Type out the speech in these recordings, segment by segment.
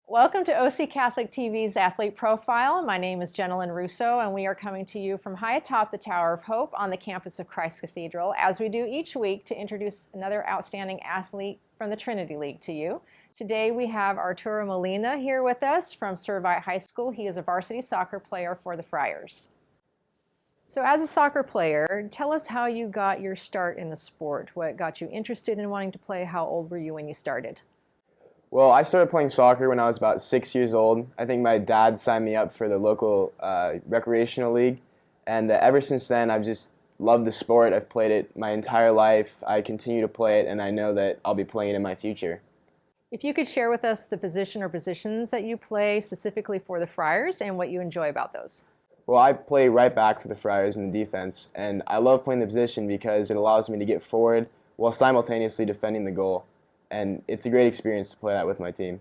Welcome to OC Catholic TV's Athlete Profile. My name is Jenilyn Russo, and we are coming to you from high atop the Tower of Hope on the campus of Christ Cathedral, as we do each week to introduce another outstanding athlete from the Trinity League to you. Today we have Arturo Molina here with us from Servite High School. He is a varsity soccer player for the Friars. So as a soccer player, tell us how you got your start in the sport. What got you interested in wanting to play? How old were you when you started? Well, I started playing soccer when I was about 6 years old. I think my dad signed me up for the local recreational league, and ever since then, I've just loved the sport. I've played it my entire life. I continue to play it, and I know that I'll be playing it in my future. If you could share with us the position or positions that you play specifically for the Friars and what you enjoy about those. Well, I play right back for the Friars in the defense, and I love playing the position because it allows me to get forward while simultaneously defending the goal. And it's a great experience to play that with my team.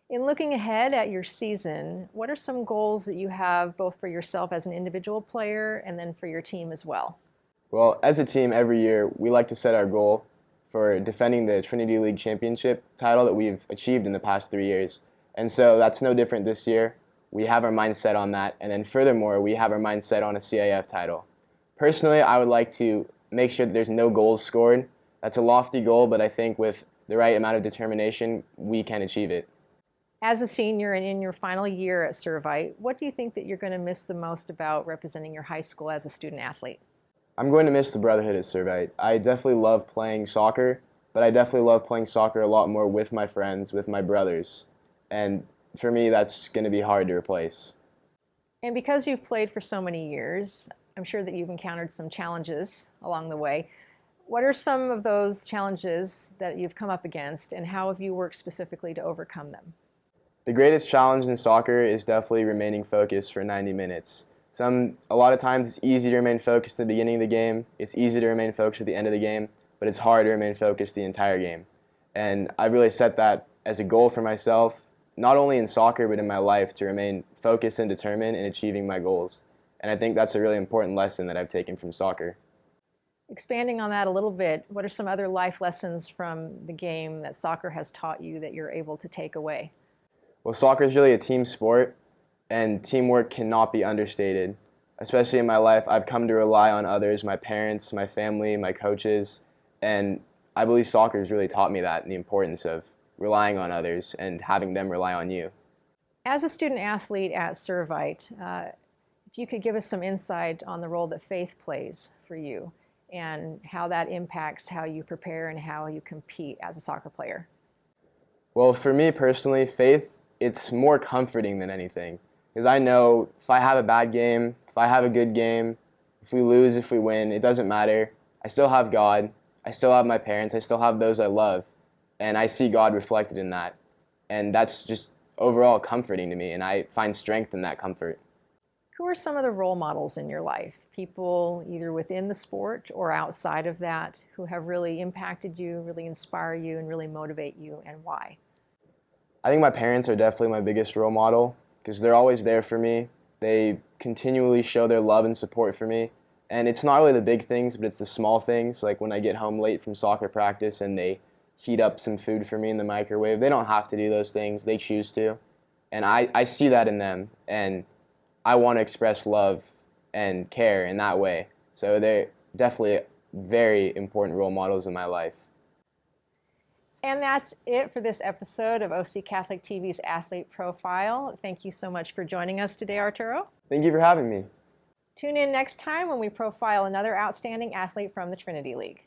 In looking ahead at your season, what are some goals that you have both for yourself as an individual player and then for your team as well? Well, as a team, every year we like to set our goal for defending the Trinity League Championship title that we've achieved in the past 3 years. And so that's no different this year. We have our mindset on that, and then furthermore, we have our mindset on a CIF title. Personally, I would like to make sure that there's no goals scored. That's a lofty goal, but I think with the right amount of determination, we can achieve it. As a senior and in your final year at Servite, what do you think that you're going to miss the most about representing your high school as a student athlete? I'm going to miss the brotherhood at Servite. I definitely love playing soccer, but I definitely love playing soccer a lot more with my friends, with my brothers. And for me, that's going to be hard to replace. And because you've played for so many years, I'm sure that you've encountered some challenges along the way. What are some of those challenges that you've come up against, and how have you worked specifically to overcome them? The greatest challenge in soccer is definitely remaining focused for 90 minutes. A lot of times it's easy to remain focused at the beginning of the game, it's easy to remain focused at the end of the game, but it's hard to remain focused the entire game. And I've really set that as a goal for myself, not only in soccer but in my life, to remain focused and determined in achieving my goals. And I think that's a really important lesson that I've taken from soccer. Expanding on that a little bit, what are some other life lessons from the game that soccer has taught you that you're able to take away? Well, soccer is really a team sport, and teamwork cannot be understated. Especially in my life, I've come to rely on others, my parents, my family, my coaches, and I believe soccer has really taught me that and the importance of relying on others and having them rely on you. As a student athlete at Servite, if you could give us some insight on the role that faith plays for you and how that impacts how you prepare and how you compete as a soccer player. Well, for me personally, faith, it's more comforting than anything. Because I know if I have a bad game, if I have a good game, if we lose, if we win, it doesn't matter. I still have God. I still have my parents. I still have those I love. And I see God reflected in that. And that's just overall comforting to me, and I find strength in that comfort. Who are some of the role models in your life? People either within the sport or outside of that who have really impacted you, really inspire you, and really motivate you, and why? I think my parents are definitely my biggest role model because they're always there for me. They continually show their love and support for me. And it's not really the big things, but it's the small things, like when I get home late from soccer practice and they heat up some food for me in the microwave. They don't have to do those things. They choose to. And I see that in them, and I want to express love and care in that way. So they're definitely very important role models in my life. And that's it for this episode of OC Catholic TV's Athlete Profile. Thank you so much for joining us today, Arturo. Thank you for having me. Tune in next time when we profile another outstanding athlete from the Trinity League.